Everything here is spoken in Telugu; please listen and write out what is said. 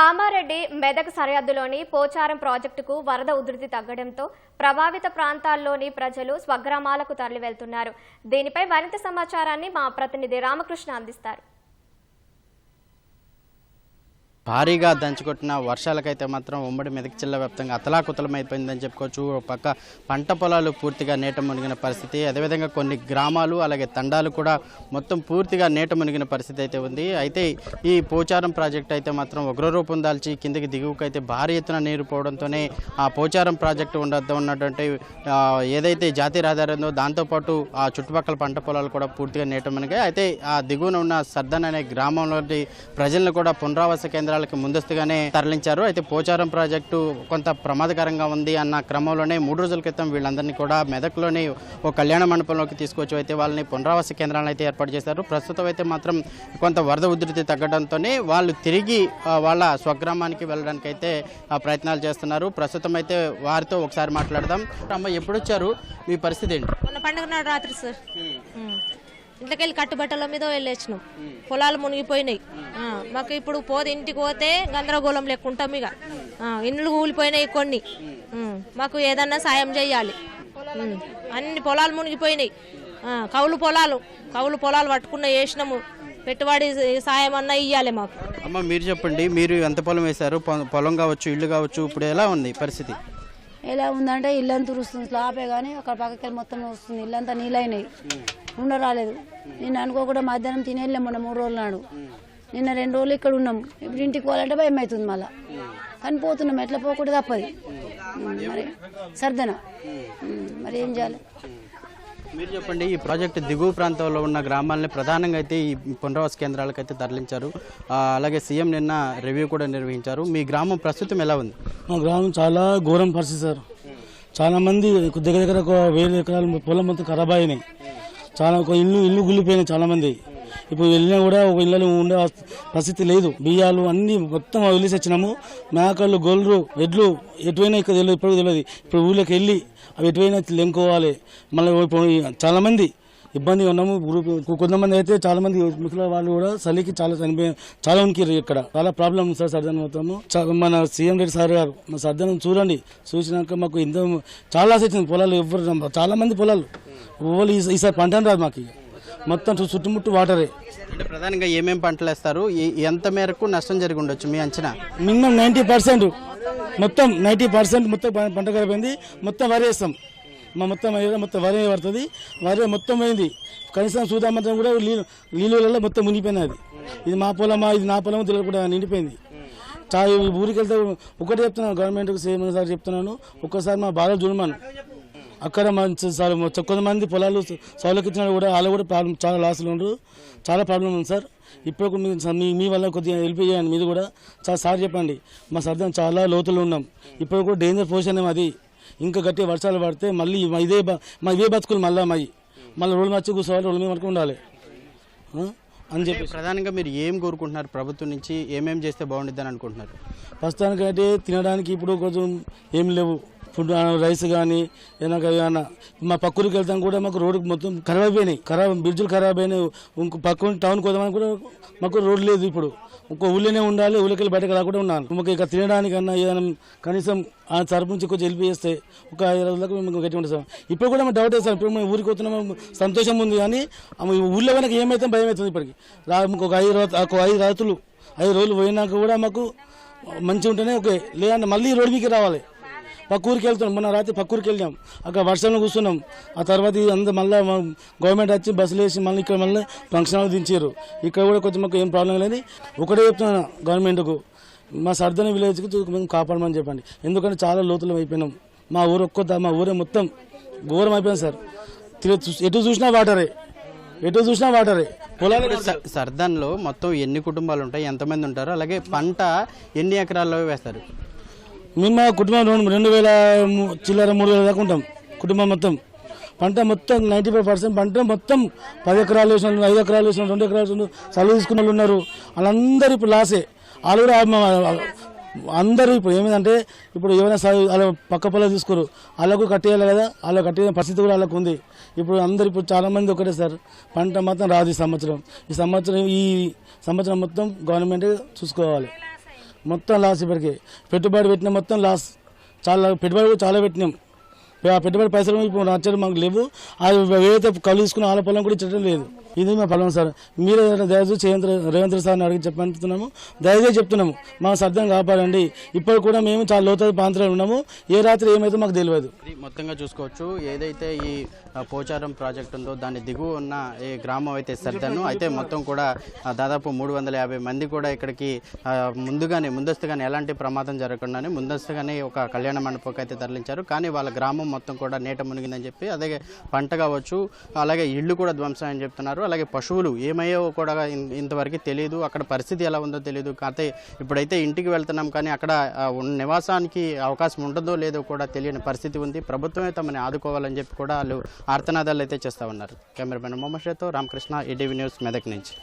కామారెడ్డి మెదక్ సరిహద్దులోని పోచారం ప్రాజెక్టుకు వరద ఉధృతి తగ్గడంతో ప్రభావిత ప్రాంతాల్లోని ప్రజలు స్వగ్రామాలకు తరలి వెళ్తున్నారు. దీనిపై మరింత సమాచారాన్ని మా ప్రతినిధి రామకృష్ణ అందిస్తారు. భారీగా దంచుకొట్టిన వర్షాలకైతే మాత్రం ఉమ్మడి మెదక్ జిల్లా వ్యాప్తంగా అతలాకుతలమైపోయిందని చెప్పుకోవచ్చు. పక్క పంట పొలాలు పూర్తిగా నీట మునిగిన పరిస్థితి, అదేవిధంగా కొన్ని గ్రామాలు అలాగే తండాలు కూడా మొత్తం పూర్తిగా నీట మునిగిన పరిస్థితి అయితే ఉంది. అయితే ఈ పోచారం ప్రాజెక్టు అయితే మాత్రం ఉగ్రరూపం దాల్చి కిందకి దిగువకైతే భారీ ఎత్తున నీరు పోవడంతోనే ఆ పోచారం ప్రాజెక్టు ఉన్నటువంటి ఏదైతే జాతీయ రహదారి ఉందో దాంతోపాటు ఆ చుట్టుపక్కల పంట పొలాలు కూడా పూర్తిగా నీట మునిగాయి. అయితే ఆ దిగువన ఉన్న సర్దన్ అనే గ్రామంలోని ప్రజలను కూడా పునరావాస కేంద్రాలకు ముందస్తుగానే తరలించారు. అయితే పోచారం ప్రాజెక్టు కొంత ప్రమాదకరంగా ఉంది అన్న క్రమంలోనే 3 రోజుల క్రితం వీళ్ళందరినీ కూడా మెదక్లోని ఒక కళ్యాణ మండపంలోకి తీసుకొచ్చి అయితే వాళ్ళని పునరావాస కేంద్రాలను అయితే ఏర్పాటు చేశారు. ప్రస్తుతం అయితే మాత్రం కొంత వరద ఉధృతి తగ్గడంతోనే వాళ్ళు తిరిగి వాళ్ళ స్వగ్రామానికి వెళ్ళడానికి అయితే ప్రయత్నాలు చేస్తున్నారు. ప్రస్తుతం అయితే వారితో ఒకసారి మాట్లాడదాం. అమ్మ, ఎప్పుడు వచ్చారు? మీ పరిస్థితి ఏంటి? పండుగ నాడు రాత్రి సార్ ఇంట్లోకెళ్ళి కట్టుబట్టల మీద వెళ్ళొచ్చినాం. పొలాలు మునిగిపోయినాయి. మాకు ఇప్పుడు ఇంటికి పోతే గందరగోళం లెక్కుంటాం. ఇక ఇండ్లు కూలిపోయినాయి కొన్ని. మాకు ఏదన్నా సాయం చేయాలి. అన్ని పొలాలు మునిగిపోయినాయి. కౌలు పొలాలు పట్టుకున్న వేసినాము. పెట్టుబడి సాయం అన్నా ఇవ్వాలి మాకు. అమ్మ, మీరు చెప్పండి, మీరు ఎంత పొలం వేశారు? పొలం కావచ్చు, ఇల్లు కావచ్చు, ఇప్పుడు ఎలా ఉంది పరిస్థితి? ఎలా ఉందంటే ఇల్లంతా తురుస్తుంది, స్లాపే కానీ అక్కడ పక్కకి మొత్తం వస్తుంది. ఇల్లంతా నీళ్ళైనాయి, ఉండరాలేదు. నిన్న అనుకోకుండా మధ్యాహ్నం తినేళ్ళాం మొన్న 3 రోజుల నాడు. నిన్న 2 రోజులు ఇక్కడ ఉన్నాం. ఇప్పుడు ఇంటికి పోవాలంటే భయం అవుతుంది మళ్ళీ. కానీ పోతున్నాం, ఎట్లా పోకూడదు తప్పది. మరి సర్దన మరి ఏం చేయాలి? మీరు చెప్పండి, ఈ ప్రాజెక్టు దిగువ ప్రాంతంలో ఉన్న గ్రామాలని ప్రధానంగా అయితే ఈ పునరావాస కేంద్రాలకు అయితే తరలించారు. అలాగే సీఎం నిన్న రివ్యూ కూడా నిర్వహించారు. మీ గ్రామం ప్రస్తుతం ఎలా ఉంది? మా గ్రామం చాలా ఘోరం పరిస్థితి సార్. చాలా మంది దగ్గర 1000 ఎకరాల పొలం మొత్తం ఖరాబ్ అయినాయి. చాలా ఇల్లు గుల్లిపోయినాయి చాలా మంది. ఇప్పుడు వెళ్ళినా కూడా ఒక ఇళ్ళలో ఉండే పరిస్థితి లేదు. బియ్యాలు అన్ని మొత్తం వదిలేసి వచ్చినాము. మేకలు, గొర్రెలు, ఎడ్లు ఎటువైనా ఇక్కడ తెలియదు, ఇప్పుడు తెలియదు. ఇప్పుడు ఊళ్ళోకి వెళ్ళి అవి ఎటువైనా లెంకోవాలి. మళ్ళీ చాలా మంది ఇబ్బందిగా ఉన్నాము. కొంతమంది అయితే చాలా మంది ముసలి వాళ్ళు కూడా చలికి చాలా ఉనికిరు. ఇక్కడ చాలా ప్రాబ్లం ఉంది సార్. సర్దన్ మొత్తము మన సీఎం రెడ్డి సార్ గారు మా సర్దనం చూడండి. చూసినాక మాకు ఎంత చాలా లాస్ వచ్చింది. పొలాలు ఎవరు చాలా మంది పొలాలు ఈసారి పంట రాదు మాకు. మొత్తం చుట్టుముట్టు వాటరే. అంటే ప్రధానంగా ఏమేమి పంటలు వేస్తారు? ఎంత మేరకు నష్టం జరిగి ఉండొచ్చు మీ అంచనా? మినిమం 90%, మొత్తం 90% మొత్తం పంట కలిపింది. మొత్తం వరి వేస్తాం. మా మొత్తం వరి పడుతుంది. వరి మొత్తం పోయింది. కనీసం సూదామంతం కూడా నీళ్ళలో మొత్తం మునిగిపోయినది. ఇది మా పొలమా, ఇది నా పొలమా తెలియదు కూడా నిండిపోయింది. చాలా ఊరికి వెళ్తే ఒకటే చెప్తున్నాను, గవర్నమెంట్కి సీఎం సార్ చెప్తున్నాను, ఒక్కసారి మా బాధలు చూడమను. అక్కడ కొంతమంది పొలాలు సౌలకి ఇచ్చిన కూడా వాళ్ళు కూడా ప్రాబ్లం, చాలా లాసులు ఉండరు. చాలా ప్రాబ్లం ఉంది సార్. ఇప్పుడు మీ వల్ల కొద్దిగా హెల్ప్ చేయండి. మీరు కూడా చాలా సార్ చెప్పండి. మా సర్దం చాలా లోతులు ఉన్నాం. ఇప్పుడు కూడా డేంజర్ పొజిషన్ అది. ఇంకా గట్టిగా వర్షాలు పడితే మళ్ళీ ఇదే బతుకులు మళ్ళీ రోడ్డు మర్చి కూర్చోవాలి, రోడ్డు మీద వరకు ఉండాలి అని చెప్పి. ప్రధానంగా మీరు ఏం కోరుకుంటున్నారు ప్రభుత్వం నుంచి? ఏమేమి చేస్తే బాగుంటుంది అని అనుకుంటున్నారు? ప్రస్తుతానికైతే తినడానికి ఇప్పుడు కొంచెం ఏం లేవు. ఫుడ్ రైస్ కానీ ఏదైనా మా పక్కూరికి వెళ్తాం కూడా మాకు రోడ్డు మొత్తం ఖరాబ్ అయిపోయినాయి. బ్రిడ్జులు ఖరాబ్ అయినాయి. పక్క టౌన్కి పోదామని కూడా మాకు రోడ్డు లేదు. ఇప్పుడు ఒక ఊళ్ళోనే ఉండాలి, ఊళ్ళకి వెళ్ళి బయటకు రాకుండా ఉన్నాను. మాకు ఇక తినడానికన్నా ఏదైనా కనీసం ఆ తరపు నుంచి కొంచెం హెల్ప్ చేస్తే ఒక 5 రోజులకు మేము గట్టి ఉంటాం. ఇప్పుడు కూడా మేము డౌట్ వేస్తాం. ఇప్పుడు మేము ఊరికి వస్తున్నాము, సంతోషం ఉంది. కానీ ఊళ్ళో వెనక ఏమైతే భయం అవుతుంది. ఇప్పటికి ఒక 5 రాత్రులు 5 రోజులు పోయినాక కూడా మాకు మంచిగా ఉంటేనే ఓకే. లేదంటే మళ్ళీ రోడ్డు మీకు రావాలి. పక్కూరికి వెళ్తున్నాం. మొన్న రాత్రి పక్కూరికి వెళ్ళాం. అక్కడ వర్షంలో కూర్చున్నాం. ఆ తర్వాత అందరూ మళ్ళీ గవర్నమెంట్ వచ్చి బస్సులు వేసి మళ్ళీ ఇక్కడ మళ్ళీ ఫంక్షన్ హాల్ దించారు. ఇక్కడ కూడా కొంచెం మాకు ఏం ప్రాబ్లం లేదు. ఒకటే చెప్తున్నాను గవర్నమెంట్కు, మా సర్దన విలేజ్కి మేము కాపాడమని చెప్పండి. ఎందుకంటే చాలా లోతులు అయిపోయినాం. మా ఊరే మొత్తం ఘోరం అయిపోయింది సార్. ఎటు చూసినా వాటరే. పొలాలు సర్దన్లో మొత్తం ఎన్ని కుటుంబాలు ఉంటాయి? ఎంతమంది ఉంటారు? అలాగే పంట ఎన్ని ఎకరాల్లో వేస్తారు? మేము మా కుటుంబం 2000 చిల్లర 3000 దాకా ఉంటాం. కుటుంబం మొత్తం పంట మొత్తం 95% పంట మొత్తం 10 ఎకరాలు వేసిన, 5 ఎకరాలు వేసిన, 2 ఎకరాలు వేసిన, చదువు తీసుకున్న వాళ్ళు ఉన్నారు. వాళ్ళందరూ ఇప్పుడు లాసే. వాళ్ళు కూడా అందరూ ఇప్పుడు ఏమైందంటే ఇప్పుడు ఏమైనా వాళ్ళ పక్క పొలాలు తీసుకోరు, వాళ్ళకు కట్టేయాలి కదా. వాళ్ళకి కట్టే పరిస్థితి కూడా వాళ్ళకు ఉంది. ఇప్పుడు అందరు ఇప్పుడు చాలా మంది ఒకటే సార్ పంట మాత్రం రాదు. ఈ సంవత్సరం మొత్తం గవర్నమెంట్ చూసుకోవాలి. మొత్తం లాస్. ఇప్పటికే పెట్టుబడి పెట్టిన మొత్తం లాస్. పెట్టుబడి కూడా చాలా పెట్టినాం. ఆ పెట్టుబడి పైసలు ఇప్పుడు నచ్చడం మాకు లేవు. అది ఏదైతే కళ్ళు తీసుకున్న వాళ్ళ పొలం కూడా ఇచ్చడం లేదు. ఇది మా పొలం సార్. మీరే దయచేసి రేవంత్ సార్ని అడిగి చెప్పంటున్నాము. దయచేసి చెప్తున్నాము, మాకు సర్దం కాపాడండి. ఇప్పుడు కూడా మేము చాలా లోతైన ప్రాంతాలు ఉన్నాము. ఏ రాత్రి ఏమైతే మాకు తెలియదు. మొత్తంగా చూసుకోవచ్చు, ఏదైతే ఈ పోచారం ప్రాజెక్ట్ ఉందో దాని దిగువ ఉన్న ఈ గ్రామం అయితే సర్దను అయితే మొత్తం కూడా దాదాపు 350 మంది కూడా ఇక్కడికి ముందస్తుగానే ఎలాంటి ప్రమాదం జరగకుండానే ముందస్తుగానే ఒక కళ్యాణ మండపంకి అయితే తరలించారు. కానీ వాళ్ళ గ్రామం మొత్తం కూడా నీట మునిగిందని చెప్పి, అలాగే పంట కావచ్చు, అలాగే ఇళ్ళు కూడా ధ్వంసం అని చెప్తున్నారు. అలాగే పశువులు ఏమయ్యో కూడా ఇంతవరకు తెలియదు. అక్కడ పరిస్థితి ఎలా ఉందో తెలియదు. కాకపోతే ఇప్పుడైతే ఇంటికి వెళ్తున్నాం, కానీ అక్కడ నివాసానికి అవకాశం ఉంటుందో లేదో కూడా తెలియని పరిస్థితి ఉంది. ప్రభుత్వమే తమని ఆదుకోవాలని చెప్పి కూడా వాళ్ళు ఆర్తనాదాలు అయితే చేస్తూ ఉన్నారు. కెమెరామెన్ మొహమ్మద్ షేతో రామకృష్ణ, ఈటీవీ న్యూస్, మెదక్ నుంచి.